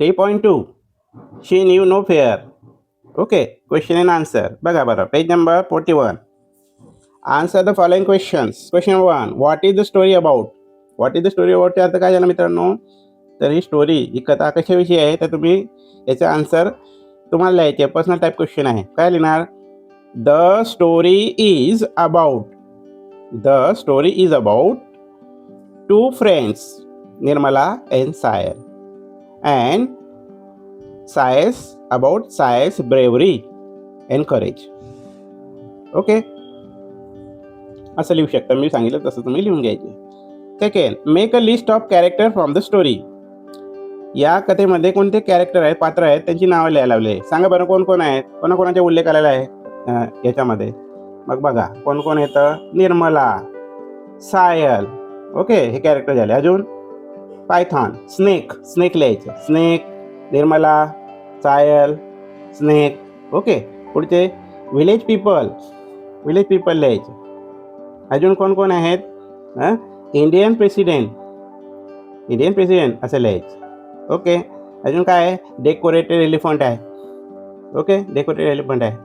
3.2 she knew no fear. Okay, question and answer बघा बरं, page number 41. Answer the following questions. Question 1, what is the story about. What is the story अबाउटचे अर्थ काय झाला मित्रांनो? तर ही स्टोरी, ही कथा कशाविषयी आहे, तर तुम्ही याचा आन्सर तुम्हाला लिहायचे. पर्सनल टाईप क्वेश्चन आहे. काय लिहिणार? The story is about. The story is about 2 friends, Nirmala and Sayal, and about Sayal's bravery and courage. Okay, असं लिहू शकता. मी सांगितलं तसं तुम्ही लिहून घ्यायचे. Second, make a list of character from the story. या कथेमध्ये कोणते कॅरेक्टर आहेत, पात्र आहेत, त्यांची नावं लिहायला लावले. सांगा बरं कोण कोण आहेत, कोणाकोणाचा उल्लेख आलेला आहे याच्यामध्ये. मग बघा कोण कोण येतं. निर्मला, सायल, ओके, हे कॅरेक्टर झाले. अजून पायथॉन, स्नेक लिहायचे. Snake, Nirmala, Sayal, snake. Okay, पुढचे विलेज पीपल लिहायचे. अजून कोण कोण आहेत? इंडियन प्रेसिडेंट असं लिहायचं. ओके, अजून काय आहे? डेकोरेटेड एलिफंट आहे. ओके, डेकोरेटेड एलिफंट आहे.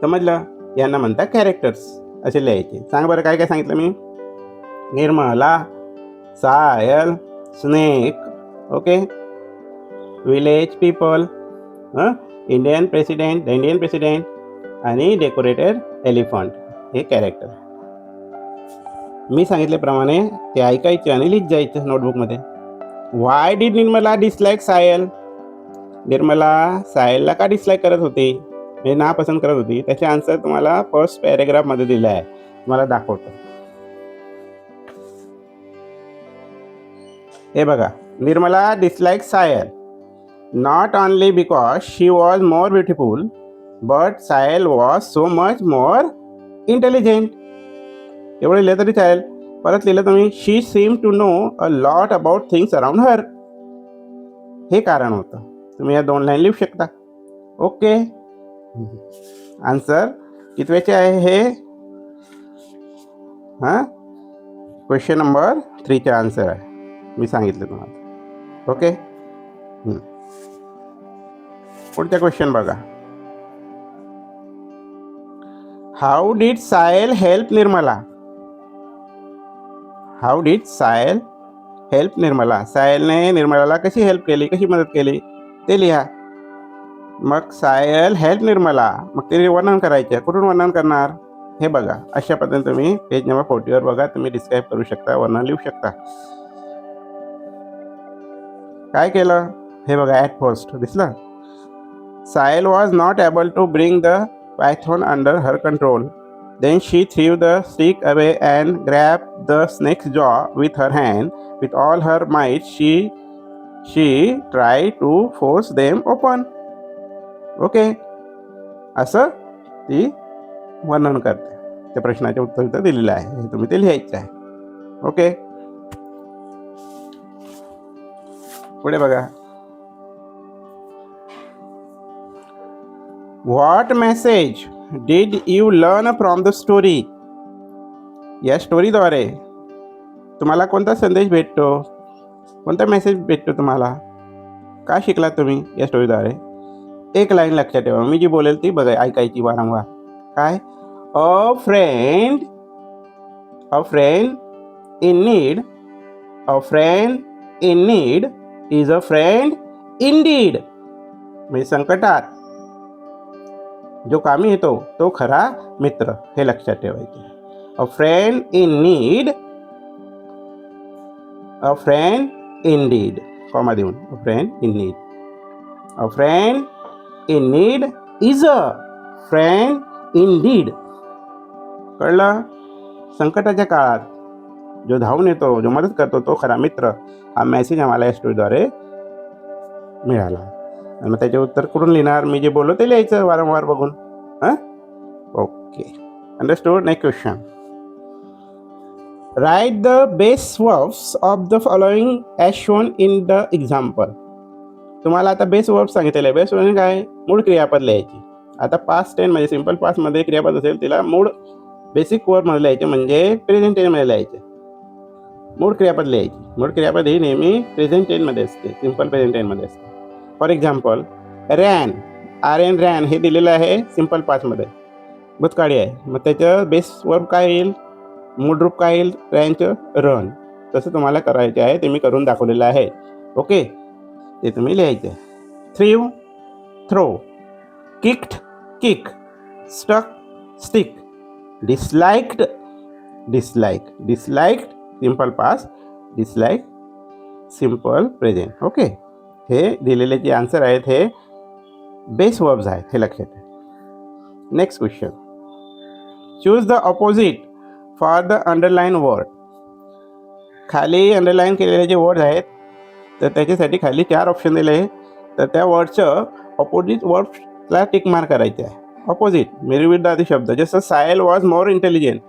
समजलं? यांना म्हणतात कॅरेक्टर्स, असे लिहायचे. सांगा बरं काय काय सांगितलं मी? Nirmala, Sayal, snake, okay, village people, Indian president आणि डेकोरेटेड एलिफंट, हे कॅरेक्टर. मी सांगितल्याप्रमाणे ते ऐकायचे आणि लिहित जायचं नोटबुकमध्ये. Why did Nirmala dislike Sayal. Nirmala सायलला का डिसलाईक करत होती, म्हणजे नापसंत करत होती? त्याचे आन्सर तुम्हाला फर्स्ट पॅरेग्राफमध्ये दिलं आहे. तुम्हाला दाखवतो. हे बघा, Nirmala dislike Sayal not only because she was more beautiful, but Sayal was so much more intelligent. एवढं लिहिलं तरी चालेल. परत लिहिलं तुम्ही, she seemed to know a lot about things around her. हे कारण होतं. तुम्ही या 2 लाईन लिहू शकता. ओके, आन्सर कितवेचे आहे हे? क्वेश्चन नंबर 3चे आन्सर आहे. मी सांगितलं तुम्हाला. ओके, पुढचा क्वेश्चन बघा. How did Sayal help Nirmala. How did Sayal help Nirmala. सायलने निर्मलाला कशी हेल्प केली, कशी मदत केली ते लिहा. मग सायल हेल्प निर्मला, मग ते वर्णन करायचे. कुठून वर्णन करणार हे बघा. अशा पद्धतीने तुम्ही पेज नंबर 40वर बघा, तुम्ही डिस्क्राईब करू शकता, वर्णन लिहू शकता. काय केलं हे बघा. ॲट फर्स्ट दिसलं, Sayal was not able to bring the python under her control. Then she threw the stick away and grabbed the snake's jaw with her hand. With all her might, she tried to force them open. Okay, असं ती वर्णन करते. त्या प्रश्नाचे उत्तर इथं दिलेलं आहे, हे तुम्ही ते लिहायचं आहे. ओके, पुढे बघा. What message did you learn from the story? या स्टोरीद्वारे तुम्हाला कोणता संदेश भेटतो, कोणता मेसेज भेटतो तुम्हाला? काय शिकलात तुम्ही या स्टोरीद्वारे? एक लाईन लक्षात ठेवा, मी जी बोलेल ती बघा, ऐकायची वारंवार. काय? अ friend in need, a friend in need is a friend Indeed. म्हणजे संकटात जो कामी येतो तो खरा मित्र, हे लक्षात ठेवायचे. A friend in need, a friend indeed, comma देऊन, a friend in need. A friend in need is a friend indeed. कळलं? संकटाच्या काळात जो धावून येतो, जो मदत करतो तो खरा मित्र. हा मेसेज आम्हाला या स्टोरीद्वारे मिळाला. आणि मग त्याचे उत्तर कुठून लिहिणार? मी जे बोललो ते लिहायचं वारंवार बघून. Okay, understood. Next question. Write the base verbs of the following as shown in the example. तुम्हाला आता बेस वर्ब्स सांगितलेलं आहे. बेस वर्ब काय? मूळ क्रियापद लिहायची. आता पास्ट टेन म्हणजे सिम्पल पास्टमध्ये क्रियापद असेल तिला मूळ बेसिक वर्बमध्ये लिहायचे, म्हणजे प्रेझेंट टेनमध्ये लिहायचे. मूळ क्रियापद लिहायची. मूळ क्रियापद ही नेहमी प्रेझेंट टेनमध्ये असते, सिम्पल प्रेझेंट टेनमध्ये असते. For example ran, RN ran हे दिलेलं आहे सिम्पल पास्टमध्ये, भूतकाळी आहे. मग त्याचं बेस वर्ब काय येईल, मूळ रूप काय येईल रॅनचं, रन. तसं तुम्हाला करायचं आहे, ते मी करून दाखवलेलं आहे. ओके, ते तुम्ही लिहायचं. Threw, throw, kicked, kick, stuck, stick, disliked, dislike, disliked simple past, dislike simple present. Okay, हे दिलेले जे आन्सर आहेत हे बेस वर्ब्स आहेत, हे लक्षात ठेवा. Next question, choose the opposite for the underline word. खाली अंडरलाईन केलेले जे वर्ड आहेत तर त्याच्यासाठी खाली 4 ऑप्शन दिले आहे. तर त्या वर्डचं ऑपोजिट वर्ड्सला टिक मार्क करायचे आहे. ऑपोजिट विरुद्धार्थी शब्द, जसं सायल वॉज मोर इंटेलिजंट,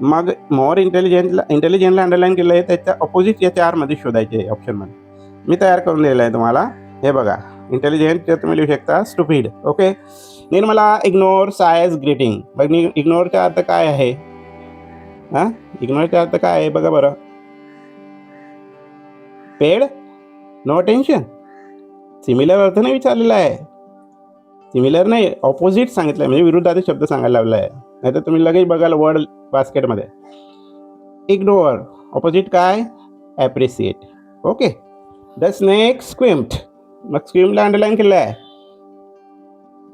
मग मोर इंटेलिजंटला अंडरलाईन केलं आहे, त्याच्या ऑपोजिट या 4मध्ये शोधायचे आहे ऑप्शनमध्ये. मी तयार करून दिलेलं आहे तुम्हाला, हे बघा. इंटेलिजंट तुम्ही लिहू शकता stupid. Okay, Nirmala ignore Sayas greeting. मग इग्नोरचा अर्थ काय आहे, हां, इग्नोरचा अर्थ काय आहे बघा बरं. Paid no attention. सिमिलर अर्थ नाही विचारलेला आहे, सिमिलर नाही, ऑपोजिट सांगितलं आहे, म्हणजे विरुद्धार्थी शब्द सांगायला लावला आहे. नाहीतर तुम्ही लगेच बघाल वर्ड बास्केटमध्ये. इग्नोर ऑपोजिट काय, ॲप्रिसिएट. ओके, द स्नेक स्क्विम्ड, मग स्क्विमला अंडरलाईन केलं आहे.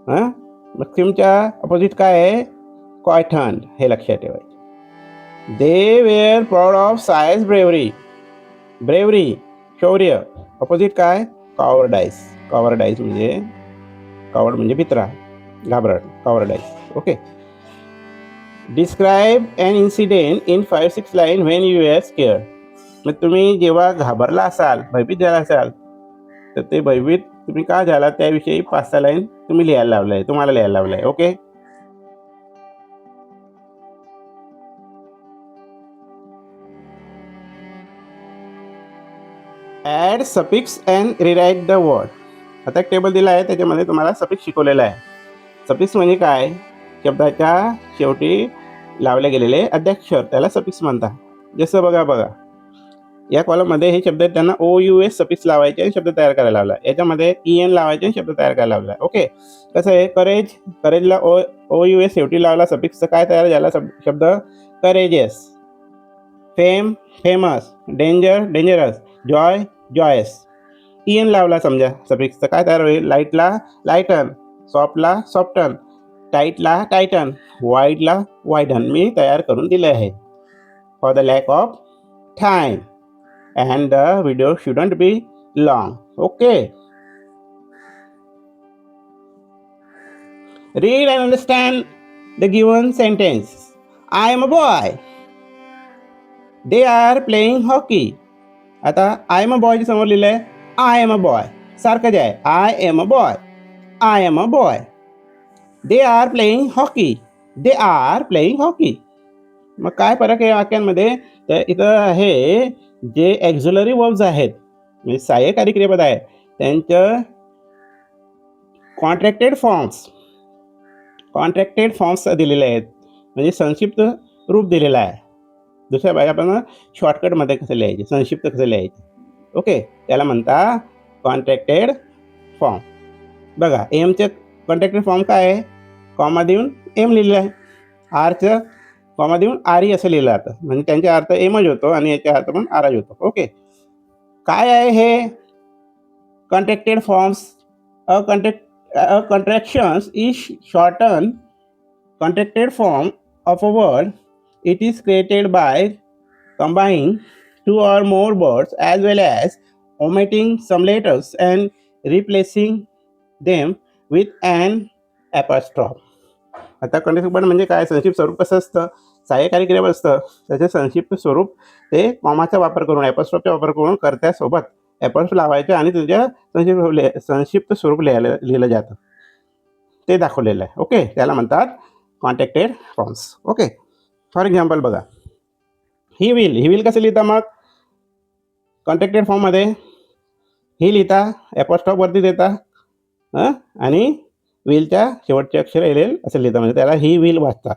हां, मग स्क्विमच्या ऑपोजिट काय आहे, क्वायटन, हे लक्षात ठेवायचे. They were proud of Sayas bravery, bravery शौर्य, ऑपोजिट काय, कॉवर्डाईस. कॉवर्डाईस म्हणजे कॉवर्ड म्हणजे भित्रा, घाबरट, cowardice. Okay, describe an incident in 5-6 line when you are scared. मग तुम्ही जेव्हा घाबरला असाल, भयभीत झाला असाल, तर ते भयभीत तुम्ही का झाला त्याविषयी 5-6 लाईन तुम्ही लिहायला लावलं आहे, तुम्हाला लिहायला लावलं आहे. Okay, add suffix and rewrite the word. आता एक टेबल दिला आहे, त्याच्यामध्ये तुम्हाला सफिक्स शिकवलेला आहे. सफिक्स म्हणजे काय, शब्दाच्या शेवटी लावले गेलेले अध्याक्षर, त्याला सफिक्स म्हणतात. जसं बघा या कॉलममध्ये हे शब्द आहेत, त्यांना OUS सफिक्स लावायचे आणि शब्द तयार करायला लावला. याच्यामध्ये EN लावायचे आणि शब्द तयार करायला लावला. ओके, कसं आहे, करेज, करेजला OUS शेवटी लावला, सफिक्सचा काय तयार झाला शब्द, courageous. Fame, famous. Danger, dangerous. Joy, joyous. EN लावला समजा सफिक्सचं काय तयार होईल, लाईटला लाईटन, सॉफ्टला सॉफ्टन, टाईटला टायटन, वाईडला वाईडन. मी तयार करून दिले आहे. For the lack of time and the video shouldn't be long. Okay, read and understand the given sentence. I am a boy, they are playing hockey. आता I am a boy च्या समोर लिहिलंय I am a boy, सारखंच आहे. I am a boy, I am a boy. They are playing hockey, they are playing hockey. मग काय फरक आहे वाक्यांमध्ये, तर इथं आहे जे ॲक्झिलरी वर्ब्स आहेत, म्हणजे सहाय्यकारी क्रियापद आहेत, त्यांचं कॉन्ट्रॅक्टेड फॉर्म्स दिलेले आहेत, म्हणजे संक्षिप्त रूप दिलेलं आहे. दुसऱ्या बाजूला आपण शॉर्टकटमध्ये कसं लिहायचे, संक्षिप्त कसं लिहायचे. ओके, त्याला म्हणता कॉन्ट्रॅक्टेड फॉर्म. बघा, एमचं कॉन्ट्रॅक्टेड फॉर्म काय आहे, कॉमा देऊन एम लिहिलेलं आहे, आरचं कॉमा देऊन आरई असं लिहिलं जातं, म्हणजे त्यांचा अर्थ एमच होतो आणि याचा अर्थ पण आरच होतो. ओके, काय आहे हे contracted forms. Contractions is shorten contracted form of a word. It is created by combining 2 or more words as well as omitting some letters and replacing them with an apostrophe. आता contracted म्हणजे काय, संक्षिप्त स्वरूप कसं असतं, सहाय्यकारी क्रियापद असतं, त्याचे संक्षिप्त स्वरूप ते कॉमाचा वापर करून, ॲपॉस्ट्रॉफचा वापर करून कर्त्यासोबत ॲपॉस्ट्रॉफ लावायचे आणि तुझ्या संक्षिप्त स्वरूप लिहिलं जातं, ते दाखवलेलं आहे. ओके, त्याला म्हणतात contracted forms. Okay, for example बघा, ही विल कसं लिहिता, मग कॉन्ट्रॅक्टेड फॉर्ममध्ये ही लिहिता, ॲपॉस्ट्रॉफवरती देता आणि विलच्या शेवटचे अक्षर LL असं लिहिता, म्हणजे त्याला ही विल वाचतात.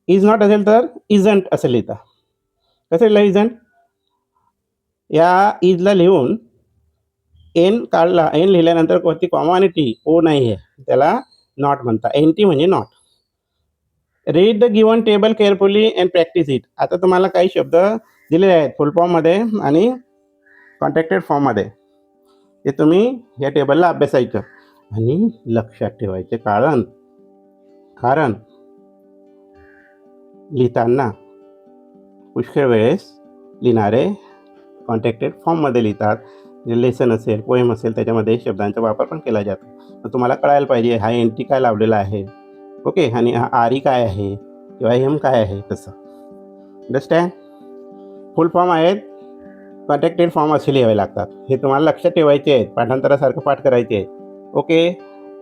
इज नॉट असेल तर इजंट असं लिहिता. कसं लिहिलं इजंट, या इजला लिहून एन काढला, एन लिहिल्यानंतर वरती कॉमा आणि टी, ओ नाही आहे, त्याला नॉट म्हणतात. एन टी म्हणजे not. Read the given table carefully and practice it. आता तुम्हाला काही शब्द दिलेले आहेत फुल फॉर्ममध्ये आणि कॉन्ट्रॅक्टेड फॉर्ममध्ये. ते तुम्ही या टेबलला अभ्यासायचं आणि लक्षात ठेवायचे. कारण लिहिताना पुष्कळ वेळेस लिहिणारे कॉन्ट्रॅक्टेड फॉर्ममध्ये लिहितात. जे लेसन असेल, पोएम असेल, त्याच्यामध्ये शब्दांचा वापर पण केला जातो. तर तुम्हाला कळायला पाहिजे हा एन टी काय लावलेला आहे, ओके, आणि हा आर ई काय आहे किंवा एम काय आहे, तसं. अंडरस्टँड? फुल फॉर्म आहेत, कॉन्ट्रॅक्टेड फॉर्म असे लिहावे लागतात. हे तुम्हाला लक्षात ठेवायचे आहेत, पाठांतरासारखं पाठ करायचे आहे. ओके.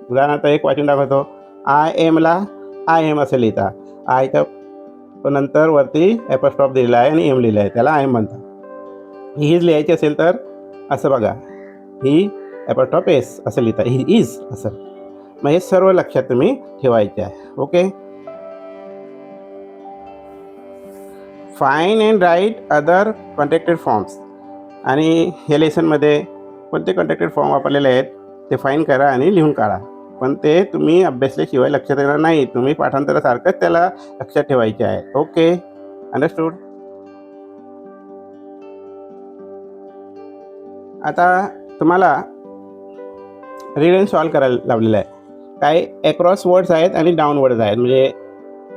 उदाहरणार्थ एक वाचून दाखवतो. आय एमला आय एम असं लिहिता. आयच्या नंतर वरती ॲपॉस्ट्रॉफ दिलेला आहे आणि एम लिहिलं आहे, त्याला आय एम म्हणतात. हीज लिहायची असेल तर असं बघा, ही ॲपॉस्ट्रॉफ एस असं लिहिता, ही इज असं. मग हे सर्व लक्षात तुम्ही ठेवायचे आहे. Okay. Fine and write other contracted forms. आणि हे लेसनमध्ये कोणते कॉन्ट्रॅक्टेड फॉर्म वापरलेले आहेत ते फाईन करा आणि लिहून काढा. पण ते तुम्ही अभ्यासल्याशिवाय लक्षात येणार नाही. तुम्ही पाठांतरासारखंच त्याला लक्षात ठेवायचे आहे. ओके. अंडरस्टूड? आता तुम्हाला रीड अँड सॉल्व करायला लावलेलं आहे. काय अक्रॉस वर्ड्स आहेत आणि डाऊन वर्ड्स आहेत, म्हणजे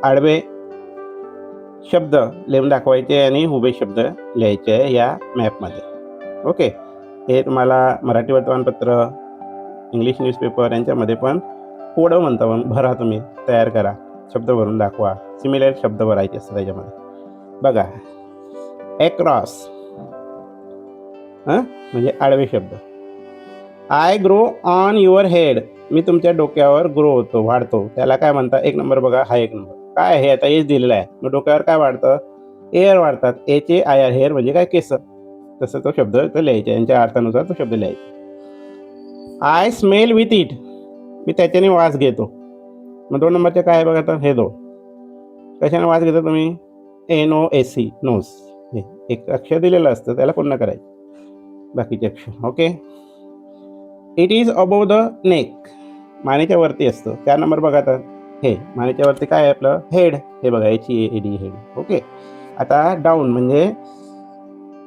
आडवे शब्द लिहून दाखवायचे आणि उभे शब्द लिहायचे आहे या मॅपमध्ये. ओके. हे तुम्हाला मराठी वर्तमानपत्र, इंग्लिश न्यूजपेपर यांच्यामध्ये पण कोडं म्हणतं, भरा, तुम्ही तयार करा, शब्द भरून दाखवा. सिमिलर शब्द भरायचे असतात त्याच्यामध्ये. बघा, अक्रॉस म्हणजे आडवे शब्द. I grow on your head. मी तुमच्या डोक्यावर ग्रो होतो, वाढतो, त्याला काय म्हणतात? एक नंबर बघा, हा एक नंबर काय आहे? आता एज दिलेला आहे, मग डोक्यावर काय वाढतं? एअर वाढतात. एचे आय आर, हेअर म्हणजे काय? केस. तसं तो शब्द तो लिहायचा, यांच्या अर्थानुसार तो शब्द लिहायचा. I smell with it. मी त्याच्याने वास घेतो. मग 2 नंबरचे काय आहे बघा, तर हे 2. कशाने वास घेतो तुम्ही? NOSE, nose. हे एक अक्षर दिलेलं असतं, त्याला पूर्ण करायचं, बाकीचे अक्षर. Okay. It is above the neck. मानेच्या वरती असतं. 4 नंबर बघा, तर हे मानेच्या वरती काय आहे आपलं? हेड. हे बघा, HEAD, हेड. ओके. आता डाऊन म्हणजे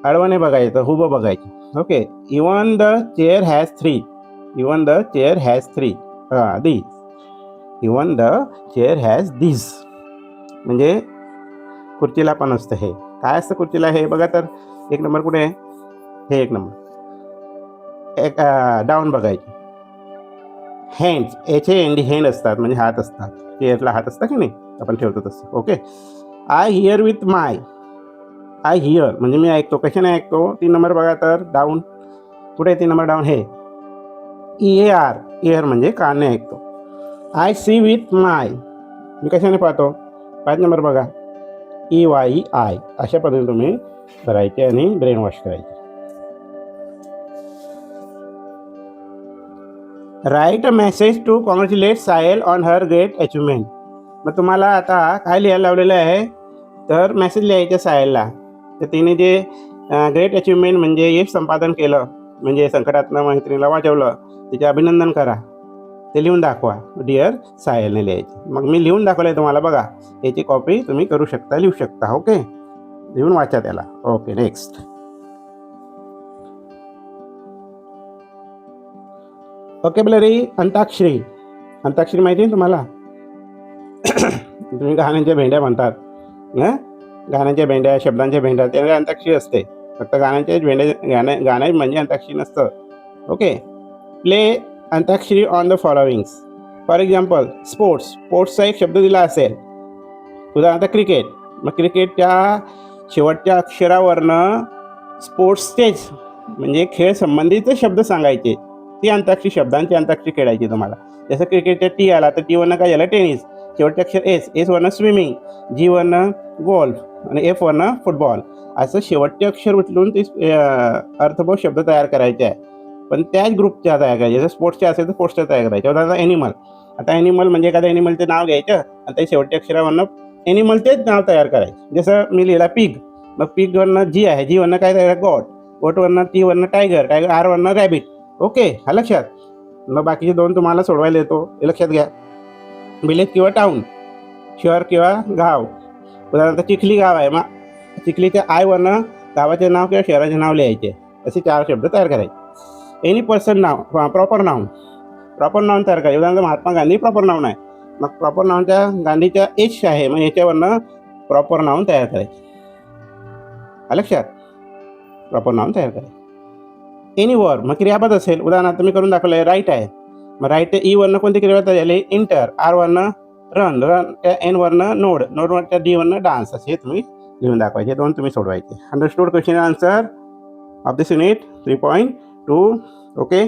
आडवाने बघायचं, उभं बघायचं. Okay. Even the chair has 3. Even the chair has 3. This. Even the chair has this म्हणजे खुर्चीला पण असतं. हे काय असतं खुर्चीला? हे बघा, तर 1 नंबर कुठे आहे? हे 1 नंबर. एक डाऊन बघायची. हँड्स, HAND, हँड असतात म्हणजे हात असतात. चेअरला हात असतात की नाही, आपण ठेवतो तसं. Okay. I hear with my. I hear म्हणजे मी ऐकतो. कशाने ऐकतो? 3 नंबर बघा, तर डाऊन. कुठे 3 नंबर डाऊन? हे EAR, इयर म्हणजे कानने ऐकतो. आय सी विथ माय. मी कशाने पाहतो? 5 नंबर बघा, EYEI. अशा पद्धतीने तुम्ही करायचे आणि ब्रेन वॉश करायचे. Write a message to congratulate Sayal on her great achievement. मग तुम्हाला आता काय लिहायला लावलेलं आहे? तर मेसेज लिहायचं सायलला. तर तिने जे ग्रेट अचिव्हमेंट म्हणजे यश संपादन केलं, म्हणजे संकटातनं मैत्रिणीला वाचवलं, तिचे अभिनंदन करा, ते लिहून दाखवा. डिअर सायलने लिहायचे. मग मी लिहून दाखवलं आहे तुम्हाला, बघा. याची कॉपी तुम्ही करू शकता, लिहू शकता. ओके. लिहून वाचा त्याला. Okay. Next. Vocabulary antakshari. Antakshari माहिती आहे तुम्हाला? तुम्ही गाण्यांच्या भेंड्या म्हणतात, गाण्यांच्या भेंड्या, शब्दांच्या भेंड्या, त्याला अंताक्षरी असते. फक्त गाण्यांच्याच भेंड्या, गाणं म्हणजे अंताक्षरी नसतं. Okay. Play Antakshari on the followings. For example, sports. स्पोर्ट्सचा एक शब्द दिला असेल, उदाहरणार्थ क्रिकेट. मग क्रिकेटच्या शेवटच्या अक्षरावरनं स्पोर्ट्सचेच म्हणजे खेळ संबंधित शब्द सांगायचे. ती अंताक्षरी, शब्दांची अंताक्षरी खेळायची तुम्हाला. जसं क्रिकेटच्या टी आला तर टी वरनं काय झालं? टेनिस. शेवटचे अक्षर एस. एस वरनं स्विमिंग. जी वरनं गोल्फ आणि एफ वरनं फुटबॉल. असं शेवटचे अक्षर उचलून ते अर्थबोध शब्द तयार करायचे आहे. पण त्याच ग्रुपच्या तयार करायचे. जसं स्पोर्ट्सचे असेल तर स्पोर्ट्सच्या तयार करायचे. उदाहरणार्थ ॲनिमल. आता ॲनिमल म्हणजे एखाद्या ॲनिमलचं नाव घ्यायचं आणि त्या शेवटच्या अक्षरावरनं ॲनिमलचेच नाव तयार करायचे. जसं मी लिहिला पिग. मग पिगवरनं जी आहे, जी वरनं काय तयार? गॉट. गोटवरनं टी वरनं टायगर. टायगर आर वरनं रॅबिट. ओके, हा लक्षात. मग बाकीचे 2 तुम्हाला सोडवायला येतो, हे लक्षात घ्या. विलेज किंवा टाऊन, शहर किंवा गाव. उदाहरणार्थ चिखली गाव आहे, मग चिखलीच्या आयवरनं गावाचे नाव किंवा शहराचे नाव लिहायचे. असे 4 शब्द तयार करायचे. एनी पर्सन नाव, प्रॉपर नाऊन तयार करायचे. उदाहरणार्थ महात्मा गांधी प्रॉपर नाऊन आहे, मग प्रॉपर नाऊनच्या गांधीच्या एच आहे, मग याच्यावरनं प्रॉपर नाऊन तयार करायचे. लक्षात, प्रॉपर नाऊन तयार करायचे. एनी वर्ब, मग क्रियापद असेल. उदाहरणार्थ मी करून दाखवलं आहे, राईट आहे, मग राईट ई वरनं कोणती क्रियापद तयार झाली? इंटर. आर वरनं रन, त्या एन वरनं नोडवरच्या डी वरनं डान्स. असे तुम्ही लिहून दाखवायचे. 2 तुम्ही सोडवायचे. Understood question answer of this unit 3.2. Okay.